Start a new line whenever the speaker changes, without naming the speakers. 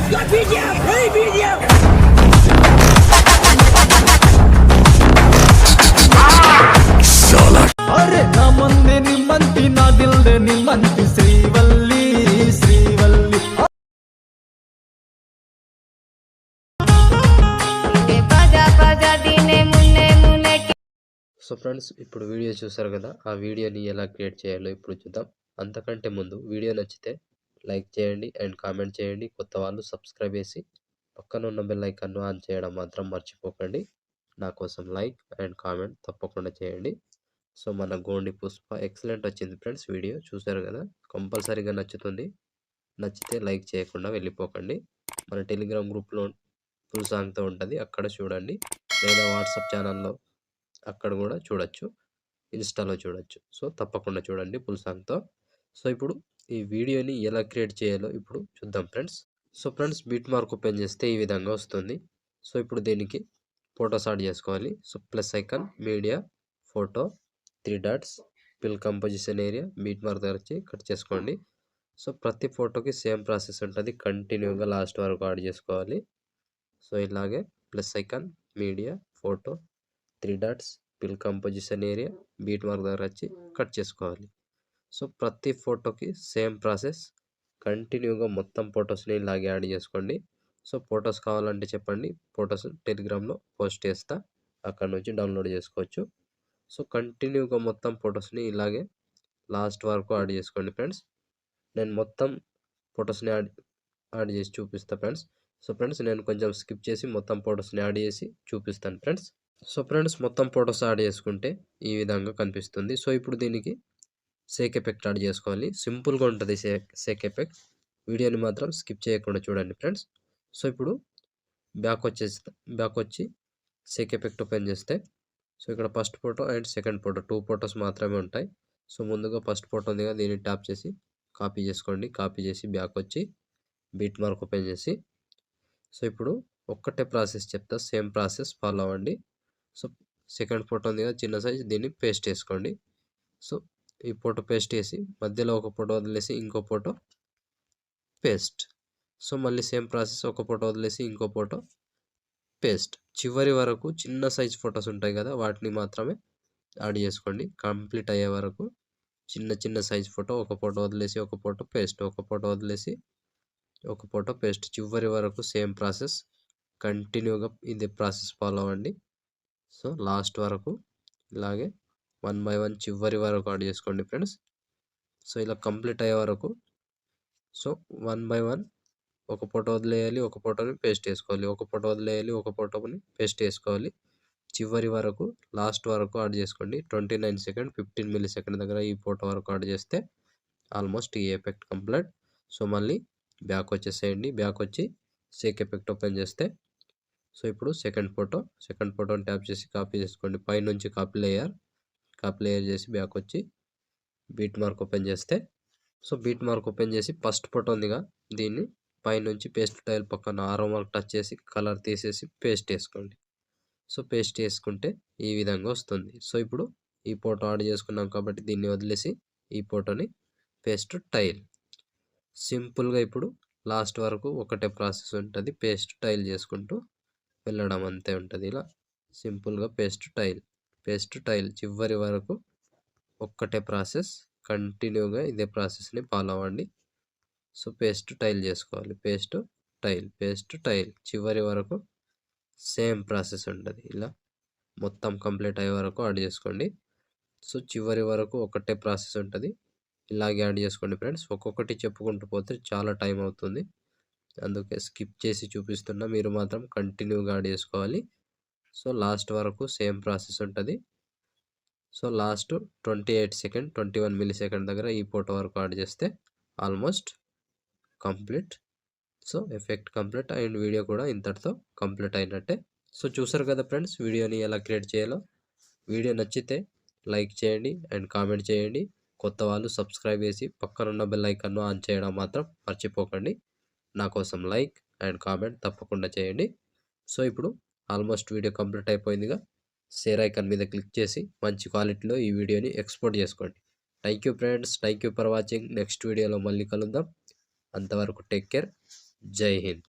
अरे ना मंदे निमंती ना दिल दे निमंती श्रीवल्ली श्रीवल्ली
సో ఫ్రెండ్స్ ఇప్పుడు వీడియో చూసారు కదా, ఆ వీడియోని ఎలా క్రియేట్ చేయాలో ఇప్పుడు చూద్దాం. అంతకంటే ముందు వీడియో నచ్చితే లైక్ చేయండి అండ్ కామెంట్ చేయండి. కొత్త వాళ్ళు సబ్స్క్రైబ్ చేసి పక్కన ఉన్న బెల్ ఐకాన్ను ఆన్ చేయడం మాత్రం మర్చిపోకండి. నా కోసం లైక్ అండ్ కామెంట్ తప్పకుండా చేయండి. సో మన గోండి పుష్ప ఎక్సలెంట్ వచ్చింది ఫ్రెండ్స్. వీడియో చూసారు కదా, కంపల్సరీగా నచ్చుతుంది. నచ్చితే లైక్ చేయకుండా వెళ్ళిపోకండి. మన టెలిగ్రామ్ గ్రూప్లో ఫుల్ సాంగ్తో ఉంటుంది, అక్కడ చూడండి. లేదా వాట్సాప్ ఛానల్లో అక్కడ కూడా చూడొచ్చు, ఇన్స్టాలో చూడొచ్చు. సో తప్పకుండా చూడండి ఫుల్ సాంగ్తో. సో ఇప్పుడు ఈ వీడియోని ఎలా క్రియేట్ చేయాలో ఇప్పుడు చూద్దాం friends. So friends, beat mark open చేస్తే ఈ విధంగా వస్తుంది. సో ఇప్పుడు దీనికి ఫొటోస్ యాడ్ చేసుకోవాలి. So plus icon, media, photo, 3 dots, fill composition area, beat mark దగ్గర వచ్చి కట్ చేసుకోండి. సో ప్రతి ఫోటోకి సేమ్ ప్రాసెస్ ఉంటుంది, కంటిన్యూగా లాస్ట్ వరకు యాడ్ చేసుకోవాలి. సో ఇలాగే plus icon, media, photo, 3 dots, fill composition area, beat mark దగ్గర వచ్చి కట్ చేసుకోవాలి. సో ప్రతి ఫోటోకి సేమ్ ప్రాసెస్, కంటిన్యూగా మొత్తం ఫొటోస్ని ఇలాగే యాడ్ చేసుకోండి. సో ఫొటోస్ కావాలంటే చెప్పండి, ఫొటోస్ టెలిగ్రామ్లో పోస్ట్ చేస్తా, అక్కడ నుంచి డౌన్లోడ్ చేసుకోవచ్చు. సో కంటిన్యూగా మొత్తం ఫొటోస్ని ఇలాగే లాస్ట్ వరకు యాడ్ చేసుకోండి ఫ్రెండ్స్. నేను మొత్తం ఫొటోస్ని యాడ్ చేసి చూపిస్తాను ఫ్రెండ్స్. సో ఫ్రెండ్స్, నేను కొంచెం స్కిప్ చేసి మొత్తం ఫొటోస్ని యాడ్ చేసి చూపిస్తాను ఫ్రెండ్స్. సో ఫ్రెండ్స్, మొత్తం ఫొటోస్ యాడ్ చేసుకుంటే ఈ విధంగా కనిపిస్తుంది. సో ఇప్పుడు దీనికి సేక్ ఎఫెక్ట్ యాడ్ చేసుకోవాలి. సింపుల్గా ఉంటుంది సేక్ ఎఫెక్ట్. వీడియోని మాత్రం స్కిప్ చేయకుండా చూడండి ఫ్రెండ్స్. సో ఇప్పుడు బ్యాక్ వచ్చి సేక్ ఎఫెక్ట్ ఓపెన్ చేస్తే, సో ఇక్కడ first photo and second photo 2 photos మాత్రమే ఉంటాయి. సో ముందుగా ఫస్ట్ ఫోటో ఉంది కదా, దీన్ని ట్యాప్ చేసి కాపీ చేసుకోండి. కాపీ చేసి బ్యాక్ వచ్చి బీట్ మార్క్ ఓపెన్ చేసి, సో ఇప్పుడు ఒక్కటే ప్రాసెస్ చెప్తా, సేమ్ ప్రాసెస్ ఫాలో అవ్వండి. సో సెకండ్ ఫోటో ఉంది కదా, చిన్న సైజ్, దీన్ని పేస్ట్ చేసుకోండి. సో ఈ ఫోటో పేస్ట్ చేసి మధ్యలో ఒక ఫోటో వదిలేసి ఇంకో ఫోటో పేస్ట్. సో మళ్ళీ సేమ్ ప్రాసెస్, ఒక ఫోటో వదిలేసి ఇంకో ఫోటో పేస్ట్. చివరి వరకు చిన్న సైజ్ ఫొటోస్ ఉంటాయి కదా, వాటిని మాత్రమే యాడ్ చేసుకోండి. కంప్లీట్ అయ్యే వరకు చిన్న సైజ్ ఫోటో, ఒక ఫోటో వదిలేసి ఒక ఫోటో పేస్ట్, ఒక ఫోటో వదిలేసి ఒక ఫోటో పేస్ట్. చివరి వరకు సేమ్ ప్రాసెస్, కంటిన్యూగా ఇదే ప్రాసెస్ ఫాలో అవ్వండి. సో లాస్ట్ వరకు ఇలాగే 1 బై 1 చివరి వరకు యాడ్ చేసుకోండి ఫ్రెండ్స్. సో ఇలా కంప్లీట్ అయ్యే వరకు, సో 1 బై 1 ఒక ఫోటో వదిలేయాలి, ఒక ఫోటోని పేస్ట్ చేసుకోవాలి, ఒక ఫోటో వదిలేయాలి, ఒక ఫోటోని పేస్ట్ చేసుకోవాలి. చివరి వరకు లాస్ట్ వరకు యాడ్ చేసుకోండి. 29 సెకండ్ 15 మిల్లీ సెకండ్ దగ్గర ఈ ఫోటో వరకు యాడ్ చేస్తే ఆల్మోస్ట్ ఈ ఎఫెక్ట్ కంప్లీట్. సో మళ్ళీ బ్యాక్ వచ్చేసేయండి. బ్యాక్ వచ్చి సేక్ ఎఫెక్ట్ ఓపెన్ చేస్తే, సో ఇప్పుడు సెకండ్ ఫోటోని ట్యాప్ చేసి కాపీ చేసుకోండి. పైనుంచి కాపీ లేయర్ చేసి బ్యాక్ వచ్చి బీట్ మార్క్ ఓపెన్ చేస్తే, సో బీట్ మార్క్ ఓపెన్ చేసి ఫస్ట్ ఫోటో ఉందిగా, దీన్ని పైనుంచి పేస్ట్ టైల్ పక్కన ఆరో మార్క్ టచ్ చేసి కలర్ తీసేసి పేస్ట్ వేసుకోండి. సో పేస్ట్ చేసుకుంటే ఈ విధంగా వస్తుంది. సో ఇప్పుడు ఈ ఫోటో యాడ్ చేసుకున్నాం కాబట్టి దీన్ని వదిలేసి ఈ ఫోటోని పేస్ట్ టైల్. సింపుల్గా ఇప్పుడు లాస్ట్ వరకు ఒకటే ప్రాసెస్ ఉంటుంది, పేస్ట్ టైల్ చేసుకుంటూ వెళ్ళడం అంతే ఉంటుంది. ఇలా సింపుల్గా పేస్ట్ టైల్ చివరి వరకు ఒక్కటే ప్రాసెస్, కంటిన్యూగా ఇదే ప్రాసెస్ని ఫాలో అవ్వండి. సో పేస్ట్ టైల్ చేసుకోవాలి, పేస్ట్ టైల్ చివరి వరకు సేమ్ ప్రాసెస్ ఉంటుంది. ఇలా మొత్తం కంప్లీట్ అయ్యే వరకు యాడ్ చేసుకోండి. సో చివరి వరకు ఒకటే ప్రాసెస్ ఉంటుంది, ఇలాగే యాడ్ చేసుకోండి ఫ్రెండ్స్. ఒక్కొక్కటి చెప్పుకుంటూ పోతే చాలా టైం అవుతుంది, అందుకే స్కిప్ చేసి చూపిస్తున్నా. మీరు మాత్రం కంటిన్యూగా యాడ్ చేసుకోవాలి. సో లాస్ట్ వరకు సేమ్ ప్రాసెస్ ఉంటుంది. So last 28 second 21 milli second దగ్గర ఈ ఫోటో వరకు యాడ్ చేస్తే almost complete. So effect complete and video కూడా ఇంతటితో కంప్లీట్ అయినట్టే. సో చూసారు కదా ఫ్రెండ్స్, వీడియోని ఎలా క్రియేట్ చేయాలో. వీడియో నచ్చితే లైక్ చేయండి అండ్ కామెంట్ చేయండి. కొత్త వాళ్ళు సబ్స్క్రైబ్ చేసి పక్కనున్న బెల్ ఐకాన్ను ఆన్ చేయడం మాత్రం మర్చిపోకండి. నా కోసం లైక్ అండ్ కామెంట్ తప్పకుండా చేయండి. సో ఇప్పుడు ఆల్మోస్ట్ వీడియో కంప్లీట్ అయిపోయిందిగా, షేర్ ఐకాన్ మీద క్లిక్ చేసి మంచి క్వాలిటీలో ఈ వీడియోని ఎక్స్పోర్ట్ చేసుకోండి. Thank you friends, thank you for watching. Next వీడియోలో మళ్ళీ కలుద్దాం. అంతవరకు టేక్ కేర్. జై హింద్.